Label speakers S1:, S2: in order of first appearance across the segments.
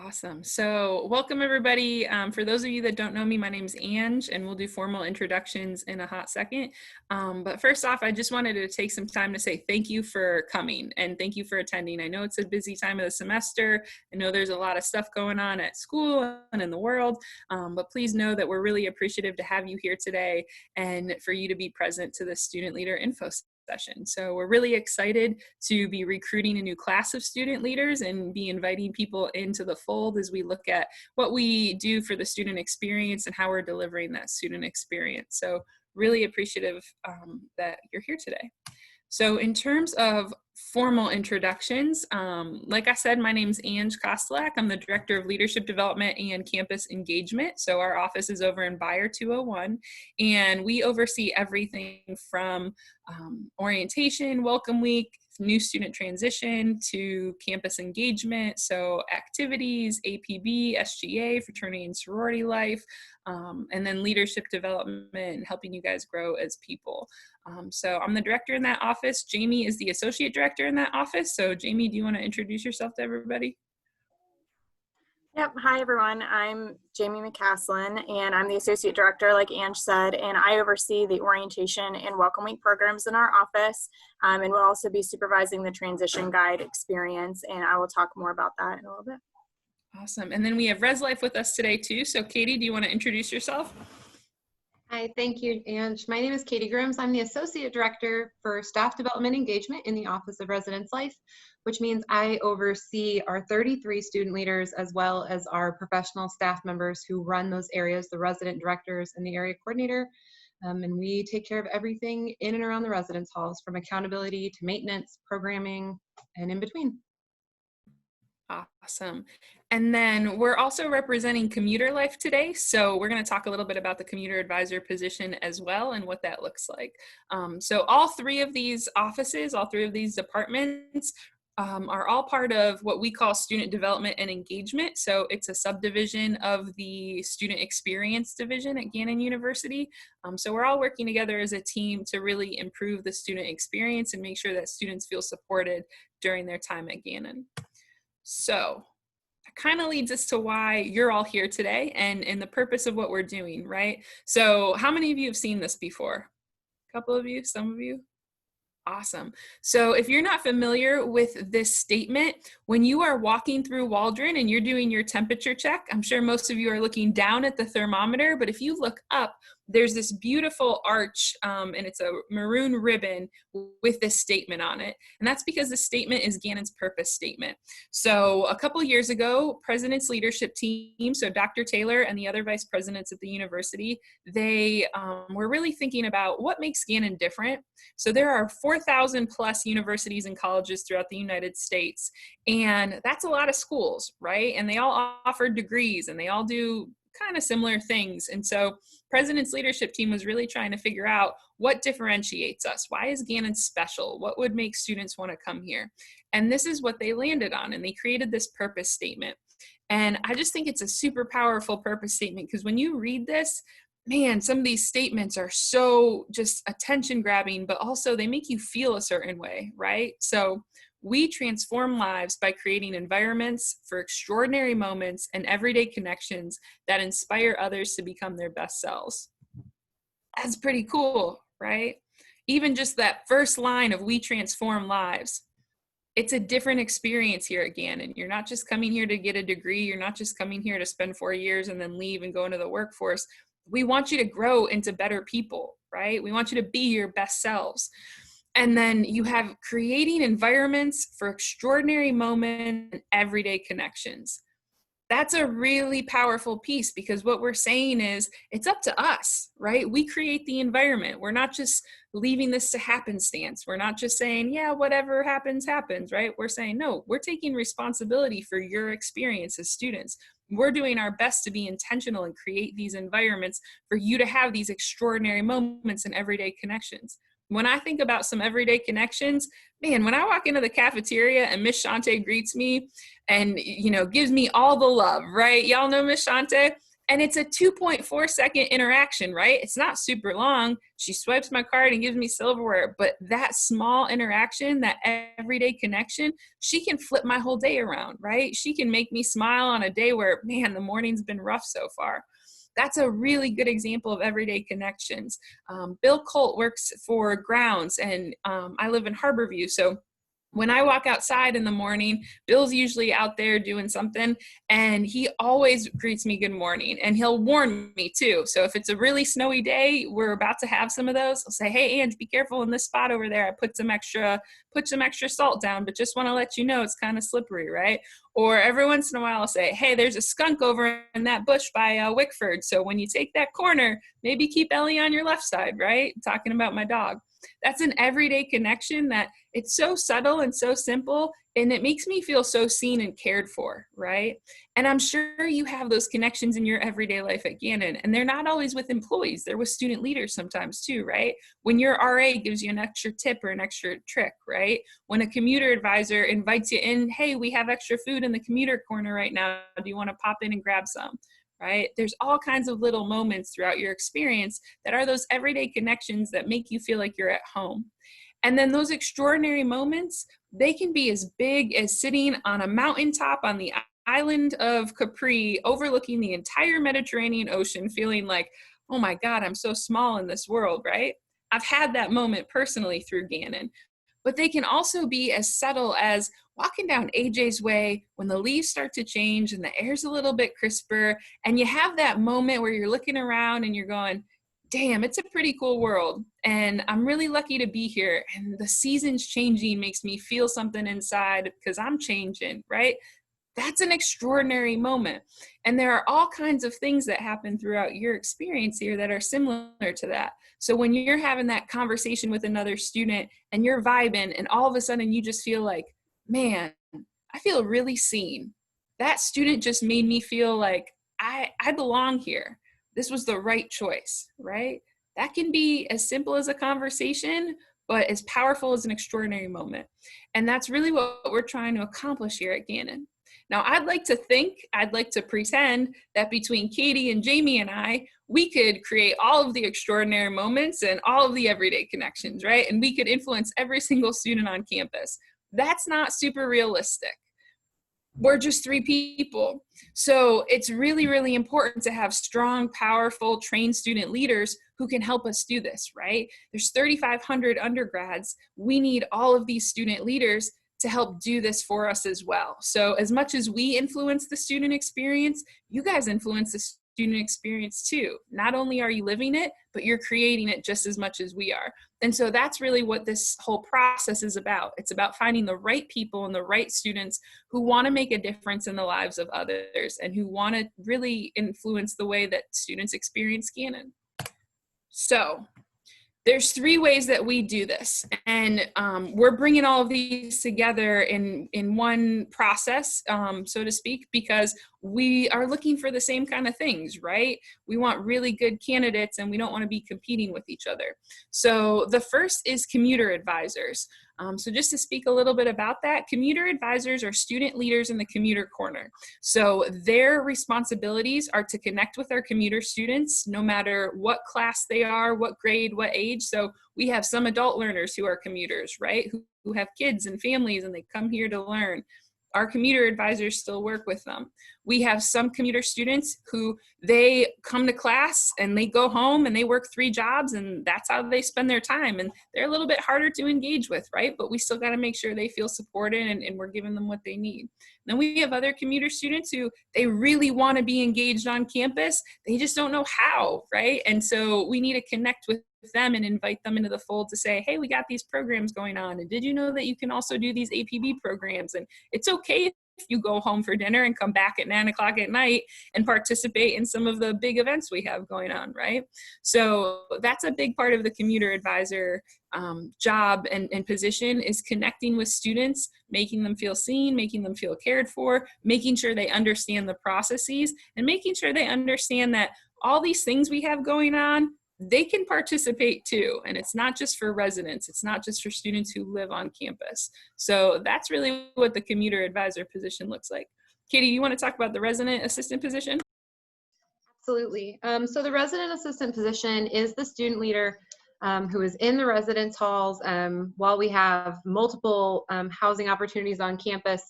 S1: Awesome. So welcome everybody. For those of you that don't know me, my name's Ange and we'll do formal introductions in a hot second. But first off, I just wanted to take some time to say thank you for coming and thank you for attending. I know it's a busy time of the semester. I know there's a lot of stuff going on at school and in the world, but please know that we're really appreciative to have you here today and for you to be present to the Student Leader Info session. So we're really excited to be recruiting a new class of student leaders and be inviting people into the fold as we look at what we do for the student experience and how we're delivering that student experience. So really appreciative that you're here today. So in terms of formal introductions, like I said, my name's Ange Kostelak. I'm the Director of Leadership Development and Campus Engagement. So our office is over in Buyer 201, and we oversee everything from orientation, welcome week, new student transition to campus engagement, so activities, APB, SGA, fraternity and sorority life, and then leadership development and helping you guys grow as people. So I'm the director in that office. Jamie is the associate director in that office. So Jamie, do you want to introduce yourself to everybody?
S2: Yep. Hi, everyone. I'm Jamie McCaslin, and I'm the Associate Director, like Ange said, and I oversee the orientation and Welcome Week programs in our office, and we'll also be supervising the transition guide experience, and I will talk more about that in a little bit.
S1: Awesome. And then we have Res Life with us today, too. So Katie, do you want to introduce yourself?
S3: Hi, thank you, Ange. My name is Katie Grims. I'm the Associate Director for Staff Development Engagement in the Office of Residence Life, which means I oversee our 33 student leaders as well as our professional staff members who run those areas, the resident directors and the area coordinator. And we take care of everything in and around the residence halls, from accountability to maintenance, programming, and in between.
S1: Awesome. And then we're also representing Commuter Life today. So we're going to talk a little bit about the Commuter Advisor position as well and what that looks like. So all three of these offices, all three of these departments are all part of what we call student development and engagement. So it's a subdivision of the student experience division at Gannon University. So we're all working together as a team to really improve the student experience and make sure that students feel supported during their time at Gannon. So that kind of leads us to why you're all here today and the purpose of what we're doing, right? So how many of you have seen this before? A couple of you, some of you? Awesome. So if you're not familiar with this statement, when you are walking through Waldron and you're doing your temperature check, I'm sure most of you are looking down at the thermometer, but if you look up, there's this beautiful arch and it's a maroon ribbon with this statement on it. And that's because the statement is Gannon's purpose statement. So a couple years ago, President's leadership team, so Dr. Taylor and the other vice presidents at the university, they were really thinking about what makes Gannon different. So there are 4,000 plus universities and colleges throughout the United States. And that's a lot of schools, right? And they all offer degrees and they all do kind of similar things. And so President's leadership team was really trying to figure out what differentiates us. Why is Gannon special? What would make students want to come here? And this is what they landed on. And they created this purpose statement. And I just think it's a super powerful purpose statement because when you read this, man, some of these statements are so just attention grabbing, but also they make you feel a certain way, right? So we transform lives by creating environments for extraordinary moments and everyday connections that inspire others to become their best selves. That's pretty cool, right? Even just that first line of we transform lives. It's a different experience here at Gannon. You're not just coming here to get a degree. You're not just coming here to spend 4 years and then leave and go into the workforce. We want you to grow into better people, right? We want you to be your best selves. And then you have creating environments for extraordinary moments and everyday connections. That's a really powerful piece because what we're saying is it's up to us, right? We create the environment. We're not just leaving this to happenstance. We're not just saying, yeah, whatever happens, happens, right? We're saying, no, we're taking responsibility for your experience as students. We're doing our best to be intentional and create these environments for you to have these extraordinary moments and everyday connections. When I think about some everyday connections, man, when I walk into the cafeteria and Miss Shante greets me and, you know, gives me all the love, right? Y'all know Miss Shante? And it's a 2.4-second interaction, right? It's not super long. She swipes my card and gives me silverware, but that small interaction, that everyday connection, she can flip my whole day around, right? She can make me smile on a day where, man, the morning's been rough so far. That's a really good example of everyday connections. Bill Colt works for Grounds, and I live in Harborview, so when I walk outside in the morning, Bill's usually out there doing something, and he always greets me good morning, and he'll warn me too. So if it's a really snowy day, we're about to have some of those, I'll say, hey, Ange, be careful in this spot over there. I put some extra salt down, but just want to let you know it's kind of slippery, right? Or every once in a while I'll say, hey, there's a skunk over in that bush by Wickford. So when you take that corner, maybe keep Ellie on your left side, right? Talking about my dog. That's an everyday connection that it's so subtle and so simple, and it makes me feel so seen and cared for, right? And I'm sure you have those connections in your everyday life at Gannon, and they're not always with employees. They're with student leaders sometimes too, right? When your RA gives you an extra tip or an extra trick, right? When a commuter advisor invites you in, hey, we have extra food in the commuter corner right now. Do you want to pop in and grab some? Right? There's all kinds of little moments throughout your experience that are those everyday connections that make you feel like you're at home. And then those extraordinary moments, they can be as big as sitting on a mountaintop on the island of Capri, overlooking the entire Mediterranean Ocean, feeling like, oh my God, I'm so small in this world, right? I've had that moment personally through Gannon. But they can also be as subtle as walking down AJ's Way when the leaves start to change and the air's a little bit crisper, and you have that moment where you're looking around and you're going, damn, it's a pretty cool world, and I'm really lucky to be here, and the seasons changing makes me feel something inside because I'm changing, right? That's an extraordinary moment. And there are all kinds of things that happen throughout your experience here that are similar to that. So when you're having that conversation with another student and you're vibing, and all of a sudden you just feel like, man, I feel really seen. That student just made me feel like I belong here. This was the right choice, right? That can be as simple as a conversation, but as powerful as an extraordinary moment. And that's really what we're trying to accomplish here at Gannon. Now, I'd like to pretend that between Katie and Jamie and I, we could create all of the extraordinary moments and all of the everyday connections, right? And we could influence every single student on campus. That's not super realistic. We're just 3 people. So it's really, really important to have strong, powerful, trained student leaders who can help us do this, right? There's 3,500 undergrads. We need all of these student leaders to help do this for us as well. So as much as we influence the student experience, you guys influence the student experience too. Not only are you living it, but you're creating it just as much as we are. And so that's really what this whole process is about. It's about finding the right people and the right students who want to make a difference in the lives of others and who want to really influence the way that students experience Gannon. So there's 3 ways that we do this, and we're bringing all of these together in one process, so to speak, because we are looking for the same kind of things, right? We want really good candidates, and we don't want to be competing with each other. So the first is Commuter Advisors. So just to speak a little bit about that, Commuter Advisors are student leaders in the commuter corner. So their responsibilities are to connect with our commuter students, no matter what class they are, what grade, what age. So we have some adult learners who are commuters, right? Who have kids and families, and they come here to learn. Our commuter advisors still work with them. We have some commuter students who they come to class and they go home and they work 3 jobs, and that's how they spend their time. And they're a little bit harder to engage with, right? But we still got to make sure they feel supported, and we're giving them what they need. Then we have other commuter students who they really want to be engaged on campus. They just don't know how, right? And so we need to connect with them and invite them into the fold to say, hey, we got these programs going on, and did you know that you can also do these APB programs? And it's okay if you go home for dinner and come back at 9 o'clock at night and participate in some of the big events we have going on, right? So that's a big part of the commuter advisor job and position, is connecting with students, making them feel seen, making them feel cared for, making sure they understand the processes, and making sure they understand that all these things we have going on, they can participate too. And it's not just for residents. It's not just for students who live on campus. So that's really what the commuter advisor position looks like. Katie, you want to talk about the resident assistant position?
S3: Absolutely. So the resident assistant position is the student leader who is in the residence halls. While we have multiple housing opportunities on campus,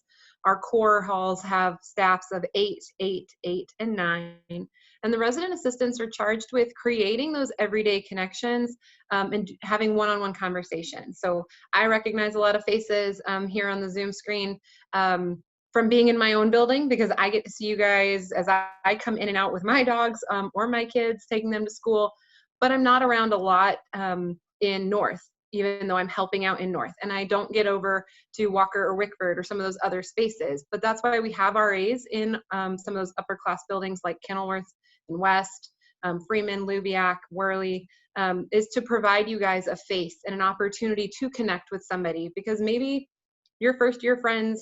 S3: our core halls have staffs of 8, 8, 8, and 9. And the resident assistants are charged with creating those everyday connections and having one-on-one conversations. So I recognize a lot of faces here on the Zoom screen. From being in my own building, because I get to see you guys as I come in and out with my dogs or my kids, taking them to school, but I'm not around a lot in North, even though I'm helping out in North, and I don't get over to Walker or Wickford or some of those other spaces. But that's why we have RAs in some of those upper class buildings like Kenilworth and West, Freeman, Lubiac, Worley, is to provide you guys a face and an opportunity to connect with somebody, because maybe your first year friend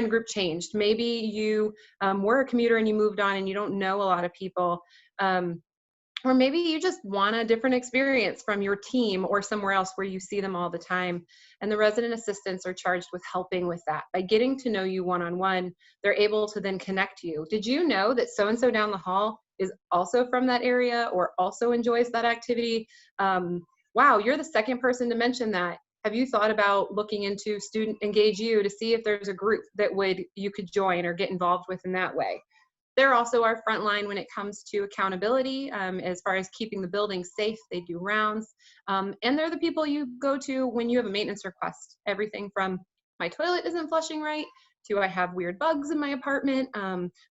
S3: group changed. Maybe you were a commuter and you moved on and you don't know a lot of people. Or maybe you just want a different experience from your team or somewhere else where you see them all the time. And the resident assistants are charged with helping with that. By getting to know you one-on-one, they're able to then connect you. Did you know that so-and-so down the hall is also from that area or also enjoys that activity? Wow, you're the second person to mention that. Have you thought about looking into Student Engage You to see if there's a group that you could join or get involved with in that way? They're also our front line when it comes to accountability as far as keeping the building safe. They do rounds. And they're the people you go to when you have a maintenance request. Everything from my toilet isn't flushing right to I have weird bugs in my apartment.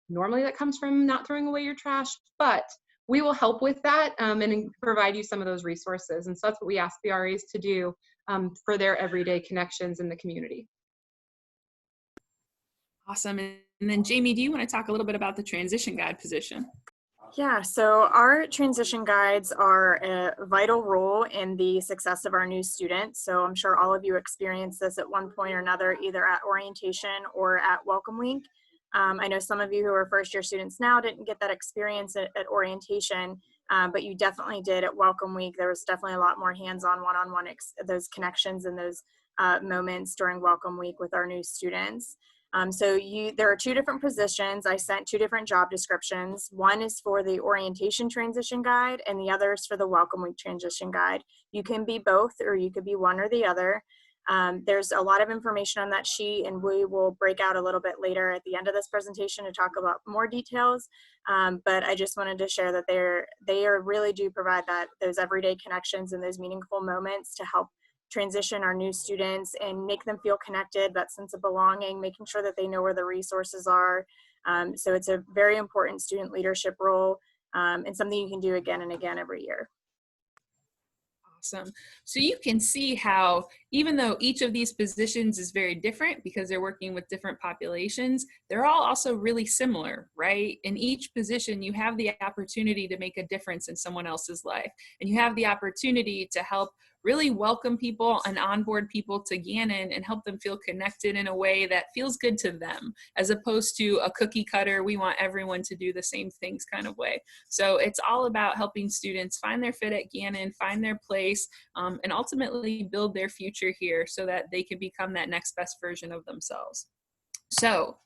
S3: Normally that comes from not throwing away your trash, but we will help with that and provide you some of those resources. And so that's what we ask the RAs to do for their everyday connections in the community.
S1: Awesome. And then Jamie, do you want to talk a little bit about the transition guide position?
S2: Yeah, so our transition guides are a vital role in the success of our new students. So I'm sure all of you experienced this at one point or another, either at orientation or at Welcome Week. I know some of you who are first year students now didn't get that experience at orientation, but you definitely did at Welcome Week. There was definitely a lot more hands-on, one-on-one those connections and those moments during Welcome Week with our new students. There are 2 different positions. I sent 2 different job descriptions. One is for the orientation transition guide and the other is for the Welcome Week transition guide. You can be both or you could be one or the other. There's a lot of information on that sheet and we will break out a little bit later at the end of this presentation to talk about more details. But I just wanted to share that they really do provide those everyday connections and those meaningful moments to help transition our new students and make them feel connected, that sense of belonging, making sure that they know where the resources are. So it's a very important student leadership role and something you can do again and again every year.
S1: Awesome. So you can see how even though each of these positions is very different because they're working with different populations, they're all also really similar, right? In each position, you have the opportunity to make a difference in someone else's life. And you have the opportunity to help really welcome people and onboard people to Gannon and help them feel connected in a way that feels good to them, as opposed to a cookie cutter, we want everyone to do the same things kind of way. So it's all about helping students find their fit at Gannon, find their place, and ultimately build their future here so that they can become that next best version of themselves. So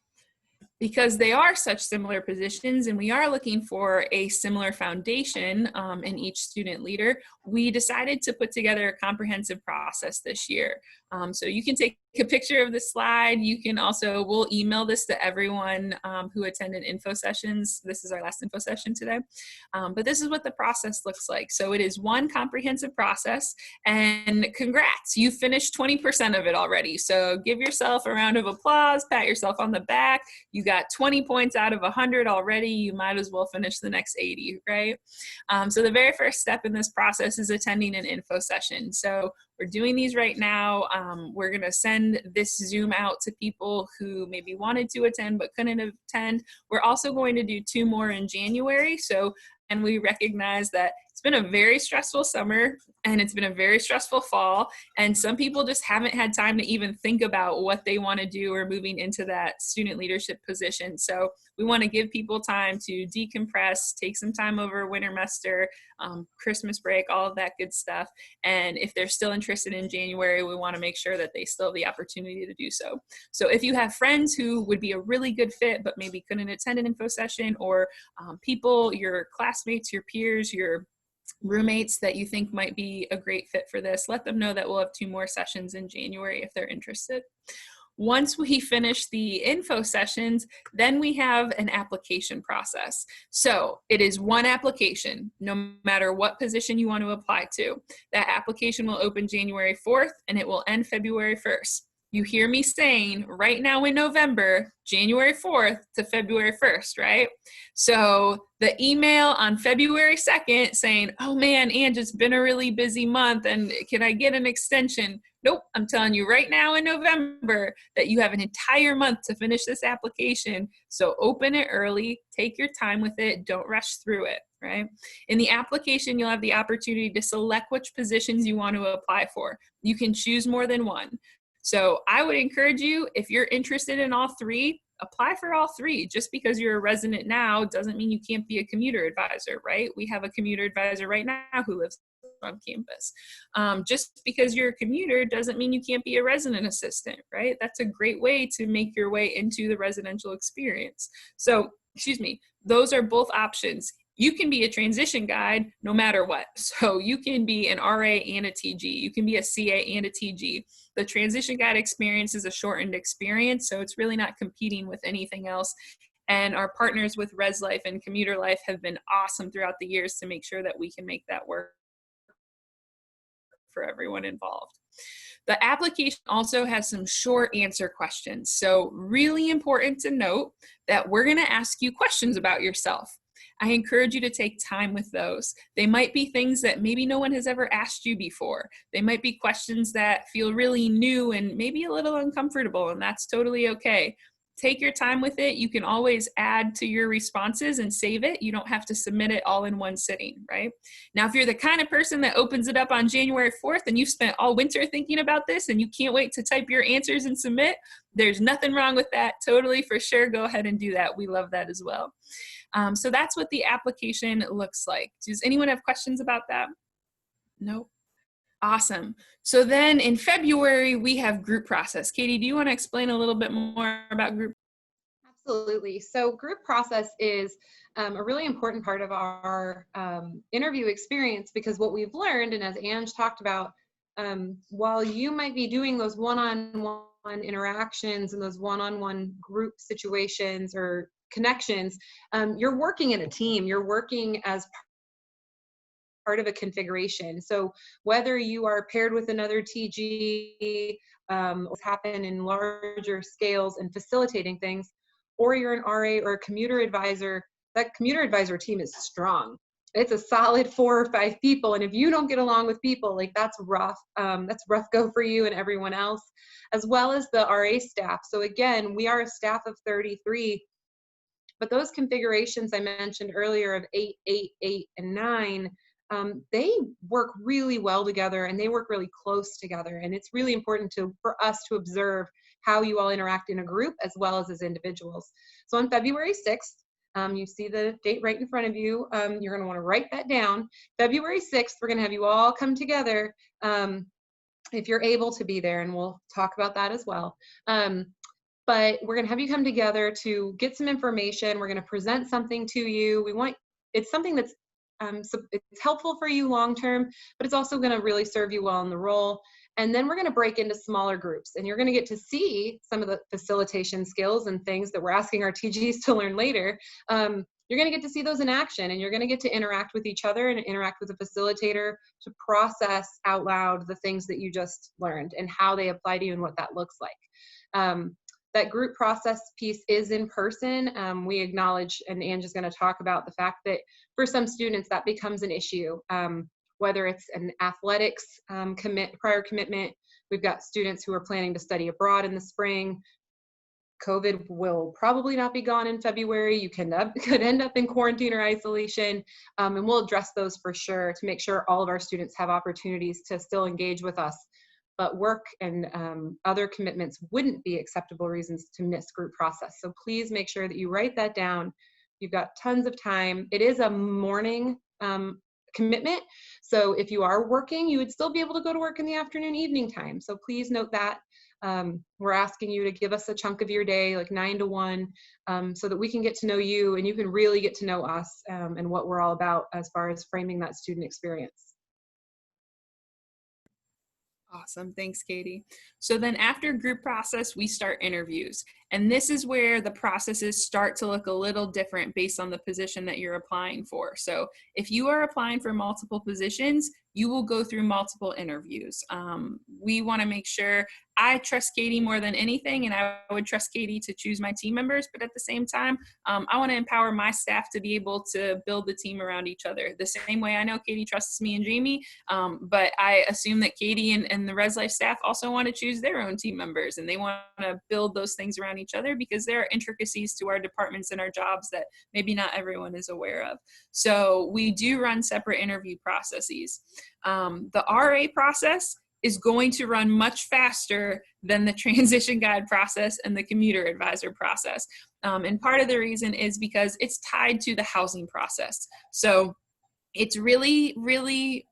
S1: because they are such similar positions and we are looking for a similar foundation in each student leader, we decided to put together a comprehensive process this year. So you can take a picture of the slide. You can also, we'll email this to everyone who attended info sessions. This is our last info session today. But this is what the process looks like. So it is one comprehensive process, and congrats, you finished 20% of it already. So give yourself a round of applause, pat yourself on the back. You got 20 points out of 100 already. You might as well finish the next 80, right? So the very first step in this process is attending an info session. So we're doing these right now. We're gonna send this Zoom out to people who maybe wanted to attend but couldn't attend. We're also going to do 2 more in January. So, and we recognize that It's been a very stressful summer, and it's been a very stressful fall, and some people just haven't had time to even think about what they want to do or moving into that student leadership position. So we want to give people time to decompress, take some time over winter semester, Christmas break, all of that good stuff. And if they're still interested in January, we want to make sure that they still have the opportunity to do so. So if you have friends who would be a really good fit, but maybe couldn't attend an info session, or people, your classmates, your peers, your roommates that you think might be a great fit for this, let them know that we'll have 2 more sessions in January if they're interested. Once we finish the info sessions, then we have an application process. So it is one application, no matter what position you want to apply to. That application will open January 4th and it will end February 1st. You hear me saying right now in November, January 4th to February 1st, right? So the email on February 2nd saying, oh man, Ange, it's been a really busy month and can I get an extension? Nope, I'm telling you right now in November that you have an entire month to finish this application. So open it early, take your time with it, don't rush through it, right? In the application, you'll have the opportunity to select which positions you want to apply for. You can choose more than one. So I would encourage you, if you're interested in all 3, apply for all 3. Just because you're a resident now doesn't mean you can't be a commuter advisor, right? We have a commuter advisor right now who lives on campus. Just because you're a commuter doesn't mean you can't be a resident assistant, right? That's a great way to make your way into the residential experience. So, those are both options. You can be a transition guide no matter what. So you can be an RA and a TG. You can be a CA and a TG. The transition guide experience is a shortened experience, so it's really not competing with anything else. And our partners with Res Life and Commuter Life have been awesome throughout the years to make sure that we can make that work for everyone involved. The application also has some short answer questions. So really important to note that we're going to ask you questions about yourself. I encourage you to take time with those. They might be things that maybe no one has ever asked you before. They might be questions that feel really new and maybe a little uncomfortable, and that's totally okay. Take your time with it. You can always add to your responses and save it. You don't have to submit it all in one sitting, right? Now, if you're the kind of person that opens it up on January 4th and you've spent all winter thinking about this and you can't wait to type your answers and submit, there's nothing wrong with that. Totally, for sure, go ahead and do that. We love that as well. So that's what the application looks like. Does anyone have questions about that? No? Awesome. So then in February, we have group process. Katie, do you want to explain a little bit more about group?
S3: Absolutely. So group process is a really important part of our interview experience, because what we've learned, and as Ange talked about, while you might be doing those one-on-one interactions and those one-on-one group situations or connections, you're working in a team. You're working as part of a configuration. So whether you are paired with another TG, what's happened in larger scales and facilitating things, or you're an RA or a commuter advisor, that commuter advisor team is strong. It's a solid 4 or 5 people. And if you don't get along with people, like that's rough go for you and everyone else, as well as the RA staff. So again, we are a staff of 33, but those configurations I mentioned earlier of 8, 8, 8, and 9, they work really well together and they work really close together. And it's really important for us to observe how you all interact in a group as well as individuals. So on February 6th, you see the date right in front of you. You're going to want to write that down. February 6th, we're going to have you all come together if you're able to be there, and we'll talk about that as well. But we're going to have you come together to get some information. We're going to present something to you. It's something that's so it's helpful for you long term, but it's also going to really serve you well in the role. And then we're going to break into smaller groups, and you're going to get to see some of the facilitation skills and things that we're asking our TGs to learn later. You're going to get to see those in action, and you're going to get to interact with each other and interact with the facilitator to process out loud the things that you just learned and how they apply to you and what that looks like. That group process piece is in person. We acknowledge, and Ange is going to talk about the fact that for some students that becomes an issue, whether it's an athletics prior commitment. We've got students who are planning to study abroad in the spring. COVID will probably not be gone in February. You could end up in quarantine or isolation, and we'll address those for sure to make sure all of our students have opportunities to still engage with us. But work and other commitments wouldn't be acceptable reasons to miss group process. So please make sure that you write that down. You've got tons of time. It is a morning commitment. So if you are working, you would still be able to go to work in the afternoon, evening time. So please note that. We're asking you to give us a chunk of your day, like 9 to 1, so that we can get to know you and you can really get to know us and what we're all about as far as framing that student experience.
S1: Awesome. Thanks, Katie. So then after group process, we start interviews. And this is where the processes start to look a little different based on the position that you're applying for. So if you are applying for multiple positions, you will go through multiple interviews. We want to make sure, I trust Katie more than anything, and I would trust Katie to choose my team members, but at the same time, I want to empower my staff to be able to build the team around each other. The same way I know Katie trusts me and Jamie, but I assume that Katie and the Res Life staff also want to choose their own team members, and they want to build those things around each other because there are intricacies to our departments and our jobs that maybe not everyone is aware of. So we do run separate interview processes. The RA process is going to run much faster than the transition guide process and the commuter advisor process. And part of the reason is because it's tied to the housing process. So it's really, really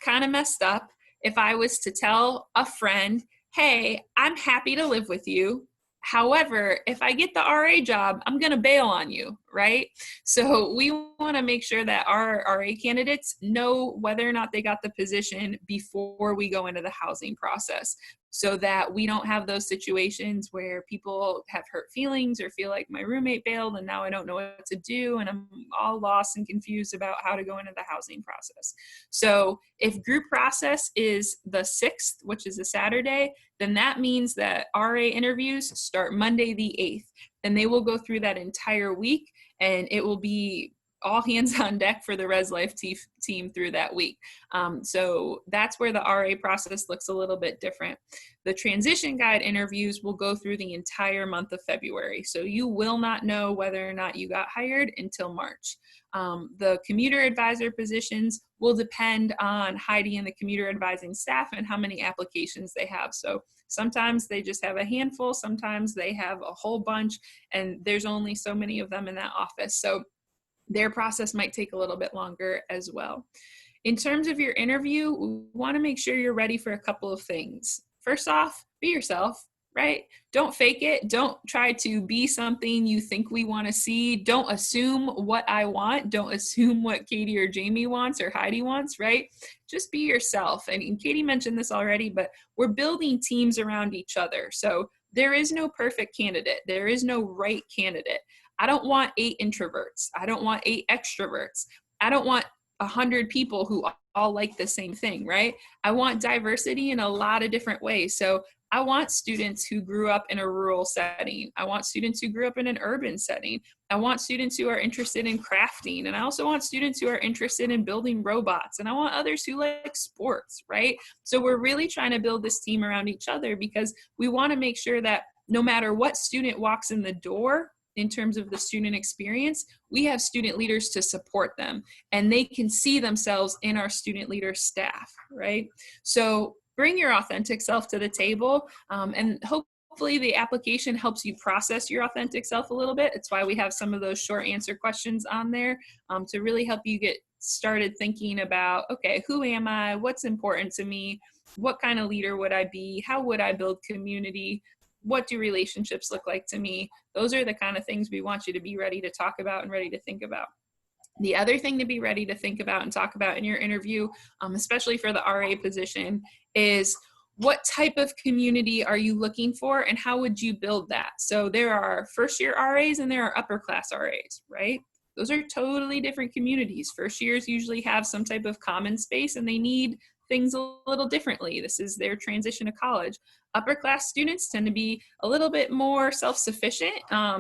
S1: kind of messed up if I was to tell a friend, hey, I'm happy to live with you. However, if I get the RA job, I'm going to bail on you, right? So we want to make sure that our RA candidates know whether or not they got the position before we go into the housing process, so that we don't have those situations where people have hurt feelings or feel like my roommate bailed and now I don't know what to do and I'm all lost and confused about how to go into the housing process. So if group process is the 6th, which is a Saturday, then that means that RA interviews start Monday the 8th, and they will go through that entire week, and it will be all hands on deck for the Res Life team through that week. So that's where the RA process looks a little bit different. The transition guide interviews will go through the entire month of February. So you will not know whether or not you got hired until March. The commuter advisor positions will depend on Heidi and the commuter advising staff and how many applications they have. So sometimes they just have a handful, sometimes they have a whole bunch, and there's only so many of them in that office. So their process might take a little bit longer as well. In terms of your interview, we want to make sure you're ready for a couple of things. First off, be yourself, right? Don't fake it. Don't try to be something you think we want to see. Don't assume what I want. Don't assume what Katie or Jamie wants or Heidi wants, right? Just be yourself. And Katie mentioned this already, but we're building teams around each other. So there is no perfect candidate. There is no right candidate. I don't want 8 introverts. I don't want 8 extroverts. I don't want 100 people who all like the same thing, right? I want diversity in a lot of different ways. So I want students who grew up in a rural setting. I want students who grew up in an urban setting. I want students who are interested in crafting. And I also want students who are interested in building robots. And I want others who like sports, right? So we're really trying to build this team around each other because we want to make sure that no matter what student walks in the door, in terms of the student experience, we have student leaders to support them, and they can see themselves in our student leader staff, right? So bring your authentic self to the table, and hopefully the application helps you process your authentic self a little bit. It's why we have some of those short answer questions on there to really help you get started thinking about, okay, who am I? What's important to me? What kind of leader would I be? How would I build community? What do relationships look like to me? Those are the kind of things we want you to be ready to talk about and ready to think about. The other thing to be ready to think about and talk about in your interview, especially for the RA position, is what type of community are you looking for and how would you build that? So there are first year RAs and there are upper class RAs, right? Those are totally different communities. First years usually have some type of common space and they need things a little differently. This is their transition to college. Upper class students tend to be a little bit more self-sufficient.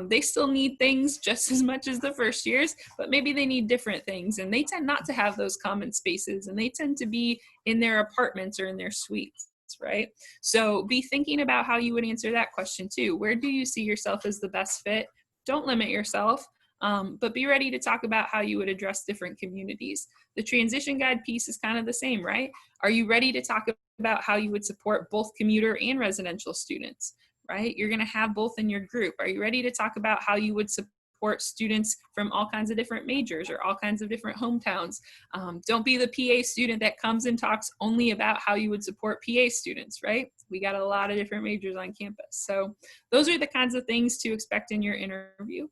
S1: They still need things just as much as the first years, but maybe they need different things, and they tend not to have those common spaces, and they tend to be in their apartments or in their suites, campus, right? So be thinking about how you would answer that question too. Where do you see yourself as the best fit? Don't limit yourself, but be ready to talk about how you would address different communities. The transition guide piece is kind of the same, right? Are you ready to talk about how you would support both commuter and residential students, right? You're going to have both in your group. Are you ready to talk about how you would support students from all kinds of different majors or all kinds of different hometowns? Don't be the PA student that comes and talks only about how you would support PA students, right? We got a lot of different majors on campus. So those are the kinds of things to expect in your interview.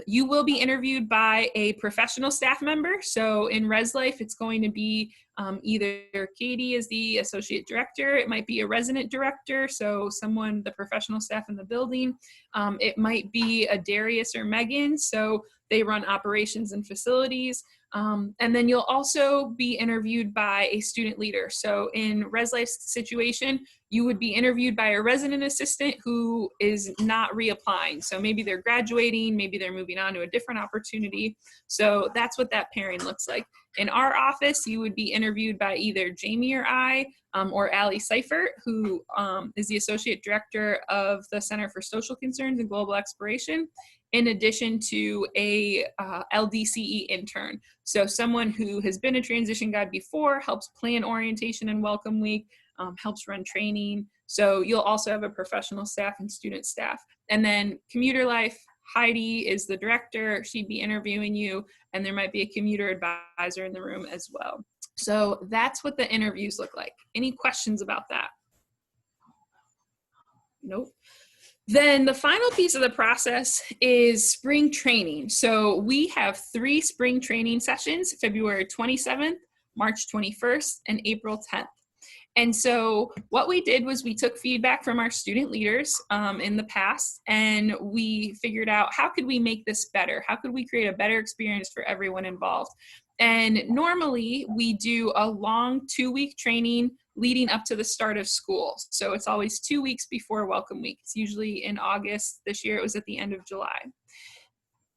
S1: You will be interviewed by a professional staff member. So in Res Life, it's going to be either Katie is the associate director, it might be a resident director, so someone, the professional staff in the building. It might be a Darius or Megan, so they run operations and facilities. And then you'll also be interviewed by a student leader. So in Res Life's situation, you would be interviewed by a resident assistant who is not reapplying. So maybe they're graduating, maybe they're moving on to a different opportunity. So that's what that pairing looks like. In our office, you would be interviewed by either Jamie or I, or Allie Seifert, who is the Associate Director of the Center for Social Concerns and Global Exploration, in addition to a LDCE intern. So someone who has been a transition guide before, helps plan orientation and welcome week, helps run training. So you'll also have a professional staff and student staff. And then Commuter Life, Heidi is the director. She'd be interviewing you, and there might be a commuter advisor in the room as well. So that's what the interviews look like. Any questions about that? Nope. Then the final piece of the process is spring training. So we have 3 spring training sessions, February 27th, March 21st, and April 10th. And so what we did was we took feedback from our student leaders in the past, and we figured out how could we make this better? How could we create a better experience for everyone involved? And normally we do a long 2-week training leading up to the start of school. So it's always 2 weeks before welcome week. It's usually in August. This year it was at the end of July.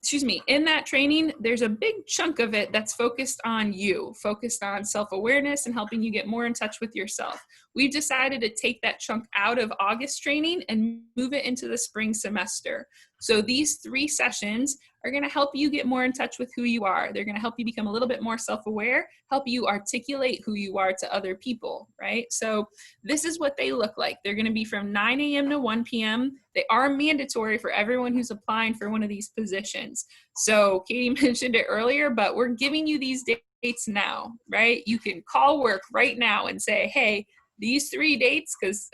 S1: Excuse me, in that training, there's a big chunk of it that's focused on you, focused on self-awareness and helping you get more in touch with yourself. We've decided to take that chunk out of August training and move it into the spring semester. So these 3 sessions are going to help you get more in touch with who you are. They're going to help you become a little bit more self-aware, help you articulate who you are to other people, right? So this is what they look like. They're going to be from 9 a.m. to 1 p.m. They are mandatory for everyone who's applying for one of these positions. So Katie mentioned it earlier, but we're giving you these dates now, right? You can call work right now and say, hey, these 3 dates, because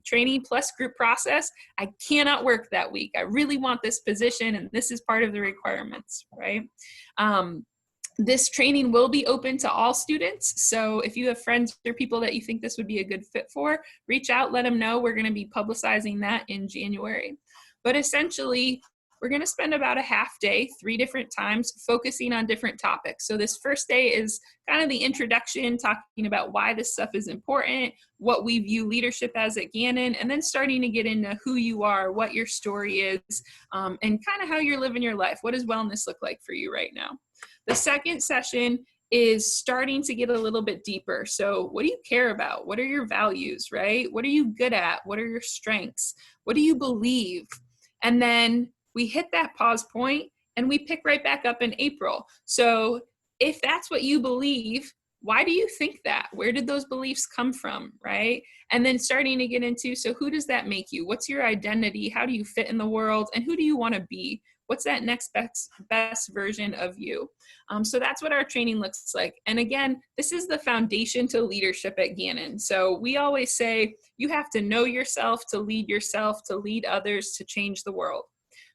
S1: training plus group process, I cannot work that week. I really want this position, and this is part of the requirements, right? This training will be open to all students. So if you have friends or people that you think this would be a good fit for, reach out, let them know. We're going to be publicizing that in January. But essentially, we're going to spend about a half day, 3 different times, focusing on different topics. So this first day is kind of the introduction, talking about why this stuff is important, what we view leadership as at Gannon, and then starting to get into who you are, what your story is, and kind of how you're living your life. What does wellness look like for you right now? The second session is starting to get a little bit deeper. So what do you care about? What are your values, right? What are you good at? What are your strengths? What do you believe? And then we hit that pause point and we pick right back up in April. So if that's what you believe, why do you think that? Where did those beliefs come from, right? And then starting to get into, so who does that make you? What's your identity? How do you fit in the world? And who do you want to be? What's that next best version of you? So that's what our training looks like. And again, this is the foundation to leadership at Gannon. So we always say you have to know yourself, to lead others, to change the world.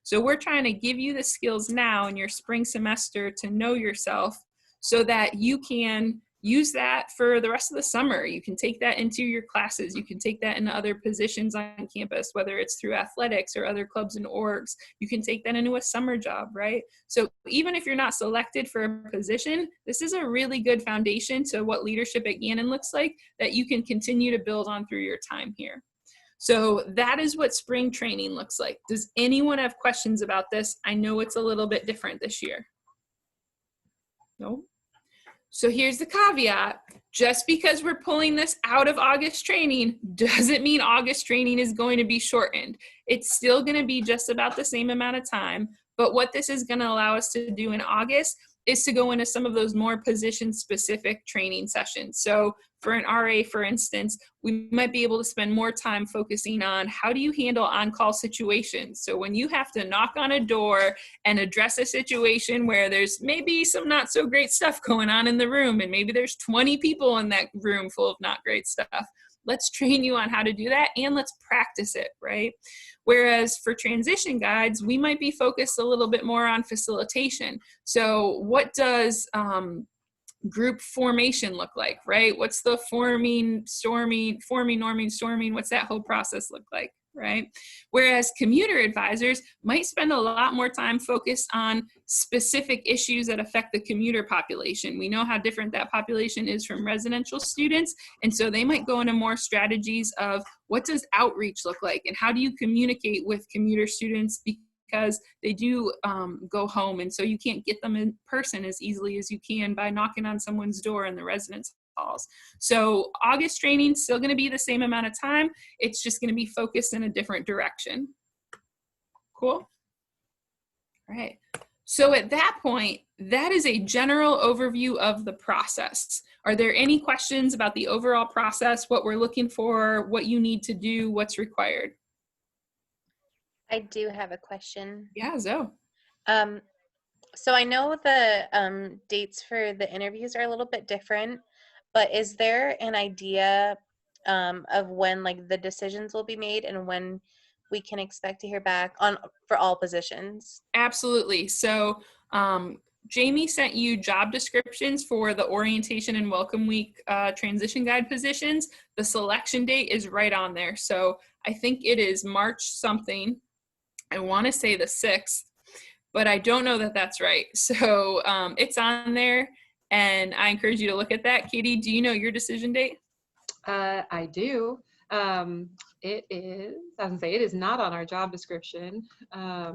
S1: So we're trying to give you the skills now in your spring semester to know yourself so that you can use that for the rest of the summer. You can take that into your classes. You can take that into other positions on campus, whether it's through athletics or other clubs and orgs. You can take that into a summer job, right? So even if you're not selected for a position, this is a really good foundation to what leadership at Gannon looks like that you can continue to build on through your time here. So that is what spring training looks like. Does anyone have questions about this? I know it's a little bit different this year. No? So here's the caveat. Just because we're pulling this out of August training doesn't mean August training is going to be shortened. It's still going to be just about the same amount of time. But what this is going to allow us to do in August is to go into some of those more position-specific training sessions. So for an RA, for instance, we might be able to spend more time focusing on how do you handle on-call situations. So when you have to knock on a door and address a situation where there's maybe some not so great stuff going on in the room, and maybe there's 20 people in that room full of not great stuff. Let's train you on how to do that, and let's practice it, right? Whereas for transition guides, we might be focused a little bit more on facilitation. So what does group formation look like, right? What's the forming, norming, storming? What's that whole process look like, right? Whereas commuter advisors might spend a lot more time focused on specific issues that affect the commuter population. We know how different that population is from residential students, and so they might go into more strategies of what does outreach look like, and how do you communicate with commuter students, because they do go home, and so you can't get them in person as easily as you can by knocking on someone's door in the residence halls. So August training is still going to be the same amount of time. It's just going to be focused in a different direction. Cool? All right. So at that point, that is a general overview of the process. Are there any questions about the overall process, what we're looking for, what you need to do, what's required?
S4: I do have a question.
S1: Yeah, Zoe.
S4: So I know the dates for the interviews are a little bit different, but is there an idea of when like the decisions will be made and when we can expect to hear back on for all positions?
S1: Absolutely. So Jamie sent you job descriptions for the orientation and welcome week transition guide positions. The selection date is right on there. So I think it is March something. I want to say the 6th, but I don't know that that's right. So it's on there, and I encourage you to look at that. Katie, do you know your decision date?
S3: I do. It is, I was say it is not on our job description, but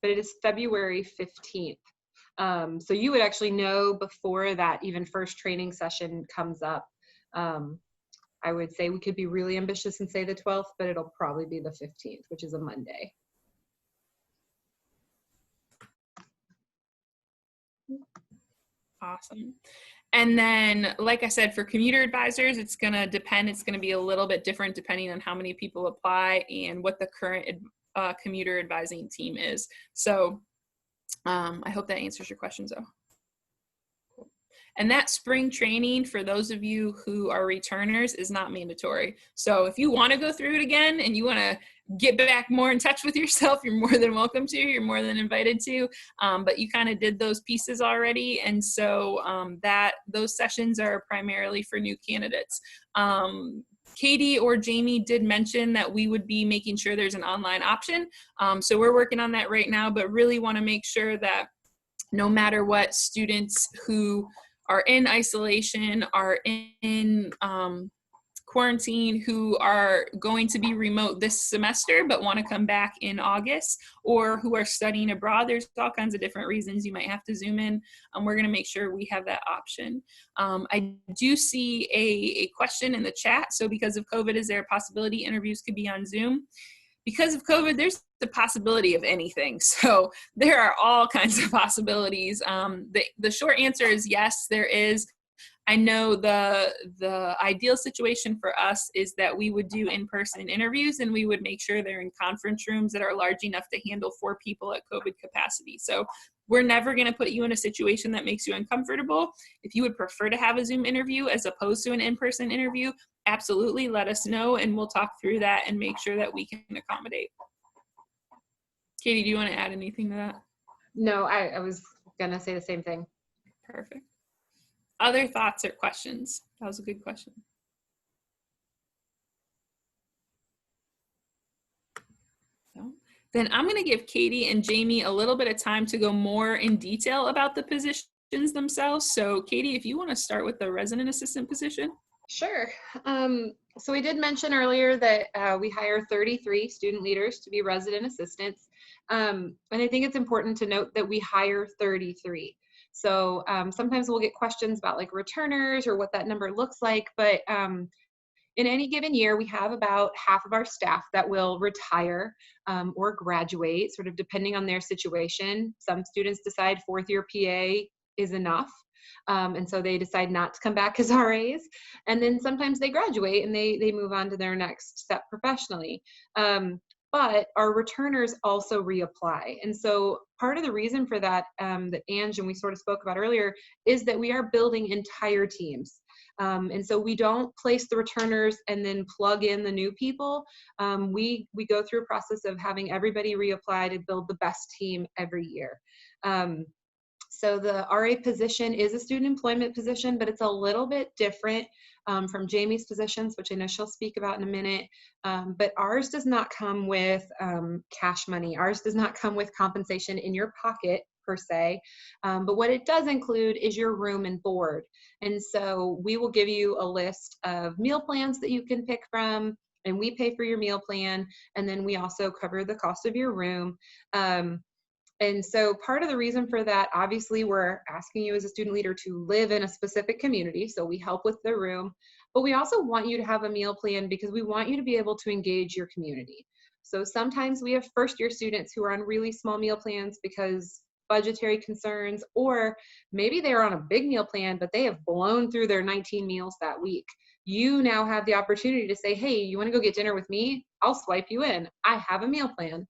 S3: it is February 15th. So you would actually know before that even first training session comes up. I would say we could be really ambitious and say the 12th, but it'll probably be the 15th, which is a Monday.
S1: Awesome. And then, like I said, for commuter advisors, it's going to depend. It's going to be a little bit different depending on how many people apply and what the current commuter advising team is. So I hope that answers your questions, though. And that spring training, for those of you who are returners, is not mandatory. So if you want to go through it again and you want to get back more in touch with yourself, you're more than welcome to. You're more than invited to. But you kind of did those pieces already. And so those sessions are primarily for new candidates. Katie or Jamie did mention that we would be making sure there's an online option. So we're working on that right now, but really want to make sure that no matter what, students who are in isolation, are in quarantine, who are going to be remote this semester but want to come back in August, or who are studying abroad. There's all kinds of different reasons you might have to Zoom in. We're going to make sure we have that option. I do see a question in the chat. So because of COVID, is there a possibility interviews could be on Zoom? Because of COVID, there's the possibility of anything. So there are all kinds of possibilities. The short answer is yes, there is. I know the ideal situation for us is that we would do in-person interviews, and we would make sure they're in conference rooms that are large enough to handle 4 people at COVID capacity. So we're never going to put you in a situation that makes you uncomfortable. If you would prefer to have a Zoom interview as opposed to an in-person interview, absolutely let us know, and we'll talk through that and make sure that we can accommodate. Katie, do you want to add anything to that?
S3: No, I was going to say the same thing.
S1: Perfect. Other thoughts or questions? That was a good question. So, then I'm going to give Katie and Jamie a little bit of time to go more in detail about the positions themselves. So Katie, if you want to start with the resident assistant position.
S3: Sure. So we did mention earlier that we hire 33 student leaders to be resident assistants. And I think it's important to note that we hire 33. So sometimes we'll get questions about like returners or what that number looks like, but in any given year, we have about half of our staff that will retire or graduate, sort of depending on their situation. Some students decide fourth year PA is enough. And so they decide not to come back as RAs. And then sometimes they graduate and they move on to their next step professionally. But our returners also reapply. And so part of the reason for that, that Ange and we sort of spoke about earlier, is that we are building entire teams. And so we don't place the returners and then plug in the new people. We go through a process of having everybody reapply to build the best team every year. So the RA position is a student employment position, but it's a little bit different from Jamie's positions, which I know she'll speak about in a minute. But ours does not come with cash money. Ours does not come with compensation in your pocket per se. But what it does include is your room and board. And so we will give you a list of meal plans that you can pick from, and we pay for your meal plan. And then we also cover the cost of your room. And so part of the reason for that, obviously, we're asking you as a student leader to live in a specific community. So we help with the room, but we also want you to have a meal plan because we want you to be able to engage your community. So sometimes we have first year students who are on really small meal plans because budgetary concerns, or maybe they're on a big meal plan, but they have blown through their 19 meals that week. You now have the opportunity to say, hey, you want to go get dinner with me? I'll swipe you in. I have a meal plan.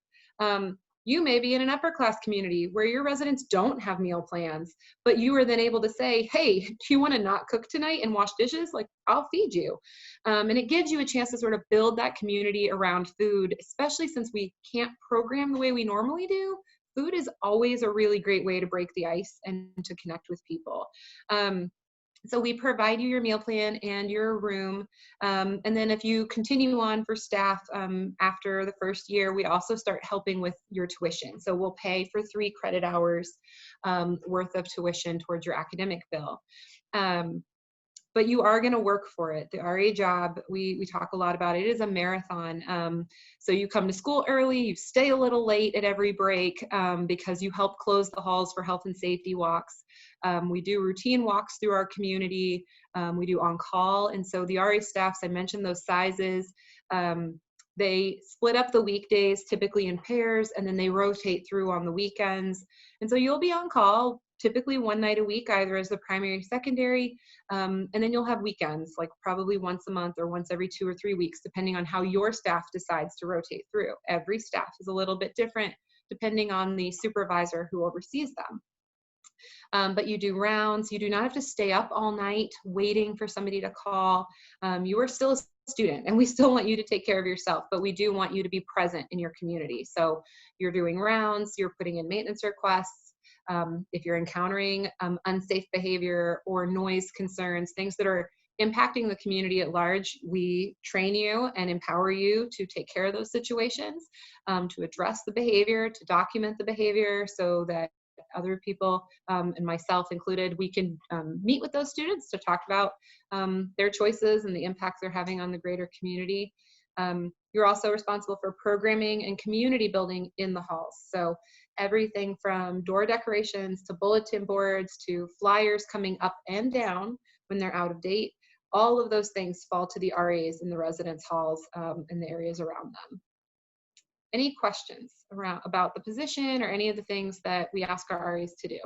S3: You may be in an upper class community where your residents don't have meal plans, but you are then able to say, hey, do you want to not cook tonight and wash dishes? Like, I'll feed you. And it gives you a chance to sort of build that community around food, especially since we can't program the way we normally do. Food is always a really great way to break the ice and to connect with people. So we provide you your meal plan and your room. And then if you continue on for staff after the first year, we also start helping with your tuition. So we'll pay for 3 credit hours worth of tuition towards your academic bill. But you are going to work for it. The RA job, we talk a lot about it, is a marathon. So you come to school early, you stay a little late at every break because you help close the halls for health and safety walks. We do routine walks through our community. We do on-call. And so the RA staffs, I mentioned those sizes. They split up the weekdays, typically in pairs, and then they rotate through on the weekends. And so you'll be on call typically 1 night a week, either as the primary, secondary, and then you'll have weekends, like probably once a month or once every 2 or 3 weeks, depending on how your staff decides to rotate through. Every staff is a little bit different depending on the supervisor who oversees them. But you do rounds. You do not have to stay up all night waiting for somebody to call. You are still a student and we still want you to take care of yourself, but we do want you to be present in your community. So you're doing rounds, you're putting in maintenance requests. If you're encountering unsafe behavior or noise concerns, things that are impacting the community at large, we train you and empower you to take care of those situations, to address the behavior, to document the behavior so that other people, and myself included, we can meet with those students to talk about their choices and the impacts they're having on the greater community. You're also responsible for programming and community building in the halls. So everything from door decorations to bulletin boards to flyers coming up and down when they're out of date, all of those things fall to the RAs in the residence halls and the areas around them. Any questions about the position or any of the things that we ask our RAs to do?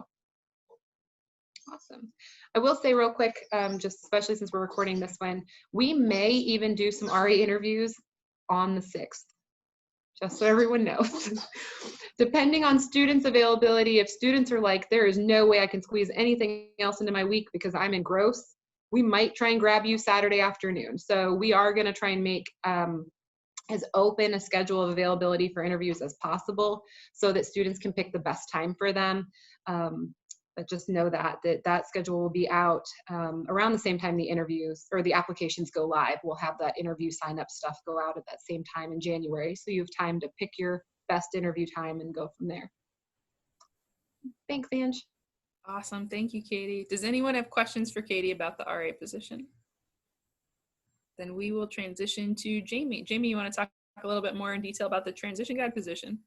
S3: Awesome. I will say real quick, just especially since we're recording this one, we may even do some RA interviews on the 6th, just so everyone knows. Depending on students' availability, if students are like, there is no way I can squeeze anything else into my week because I'm in gross, we might try and grab you Saturday afternoon. So we are going to try and make as open a schedule of availability for interviews as possible so that students can pick the best time for them. But just know that schedule will be out around the same time the interviews or the applications go live. We'll have that interview sign up stuff go out at that same time in January. So you have time to pick your best interview time and go from there. Thanks, Ange.
S1: Awesome. Thank you, Katie. Does anyone have questions for Katie about the RA position? Then we will transition to Jamie. Jamie, you want to talk a little bit more in detail about the transition guide position?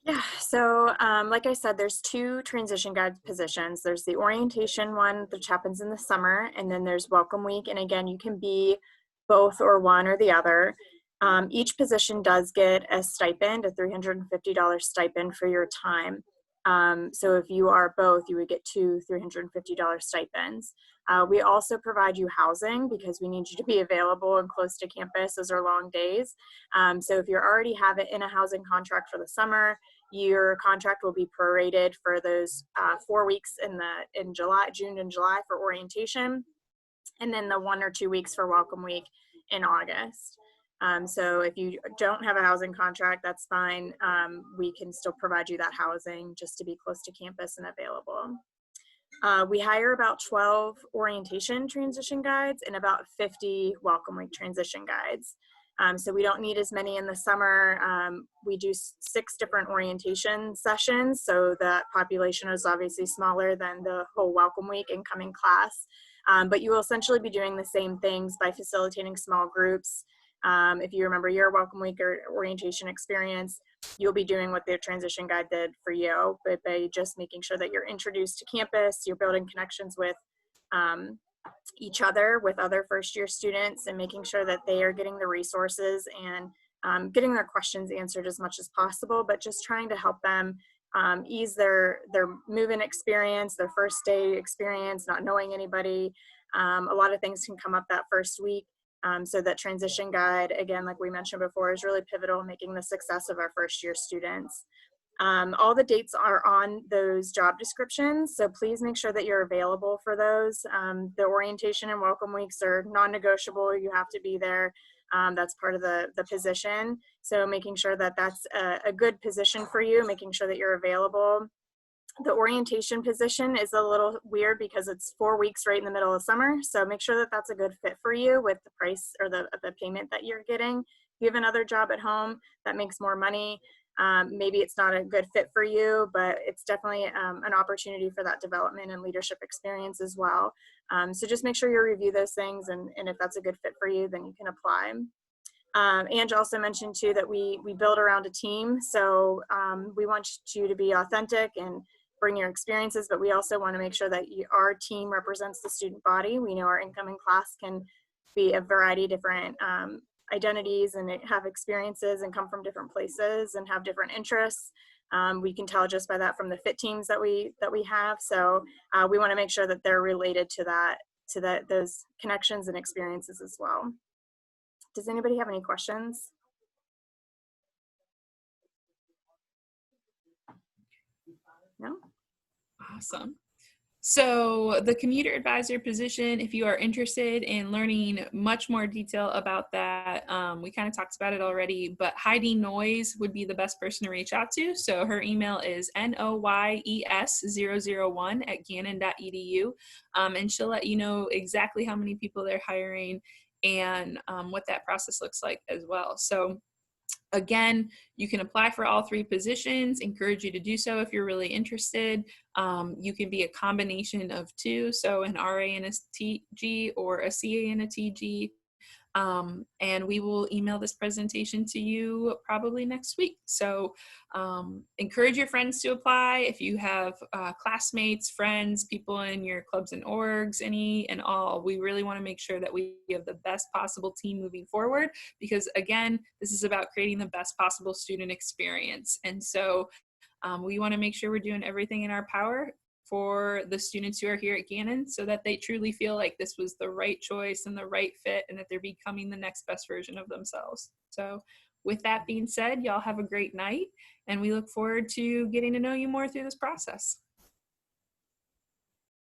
S2: Yeah, So like I said, there's 2 transition guide positions. There's the orientation one, which happens in the summer, and then there's welcome week. And again, you can be both or one or the other. Each position does get a stipend, a $350 stipend for your time. So if you are both, you would get 2 $350 stipends. We also provide you housing because we need you to be available and close to campus. Those are long days. So if you already have it in a housing contract for the summer, your contract will be prorated for those 4 weeks in June and July for orientation, and then the 1 or 2 weeks for welcome week in August. So if you don't have a housing contract, that's fine. We can still provide you that housing just to be close to campus and available. We hire about 12 orientation transition guides and about 50 welcome week transition guides. So we don't need as many in the summer. We do 6 different orientation sessions, so that population is obviously smaller than the whole welcome week incoming class. But you will essentially be doing the same things by facilitating small groups. If you remember your welcome week or orientation experience, you'll be doing what the transition guide did for you, but by just making sure that you're introduced to campus, you're building connections with each other, with other first-year students, and making sure that they are getting the resources and getting their questions answered as much as possible, but just trying to help them ease their move-in experience, their first day experience, not knowing anybody. A lot of things can come up that first week. So that transition guide, again, like we mentioned before, is really pivotal in making the success of our first-year students. All the dates are on those job descriptions, so please make sure that you're available for those. The orientation and welcome weeks are non-negotiable. You have to be there. That's part of the position. So making sure that that's a good position for you, making sure that you're available. The orientation position is a little weird because it's 4 weeks right in the middle of summer. So make sure that that's a good fit for you with the price or the payment that you're getting. If you have another job at home that makes more money, maybe it's not a good fit for you, but it's definitely an opportunity for that development and leadership experience as well. So just make sure you review those things, and if that's a good fit for you, then you can apply. Ange also mentioned too that we build around a team. So we want you to be authentic and bring your experiences, but we also want to make sure that our team represents the student body. We know our incoming class can be a variety of different identities and have experiences and come from different places and have different interests. We can tell just by that from the fit teams that we have. So we want to make sure that they're related to those connections and experiences as well. Does anybody have any questions? No?
S1: Awesome. So the commuter advisor position, if you are interested in learning much more detail about that, we kind of talked about it already, but Heidi Noyes would be the best person to reach out to. So her email is noyes001@gannon.edu, and she'll let you know exactly how many people they're hiring and what that process looks like as well. So again, you can apply for all 3 positions. Encourage you to do so if you're really interested. You can be a combination of 2, so an RA and a TG or a CA and a TG. And we will email this presentation to you probably next week. So encourage your friends to apply. If you have classmates, friends, people in your clubs and orgs, any and all, we really want to make sure that we have the best possible team moving forward, because again, this is about creating the best possible student experience. And so we want to make sure we're doing everything in our power for the students who are here at Gannon so that they truly feel like this was the right choice and the right fit, and that they're becoming the next best version of themselves. So with that being said, y'all have a great night, and we look forward to getting to know you more through this process.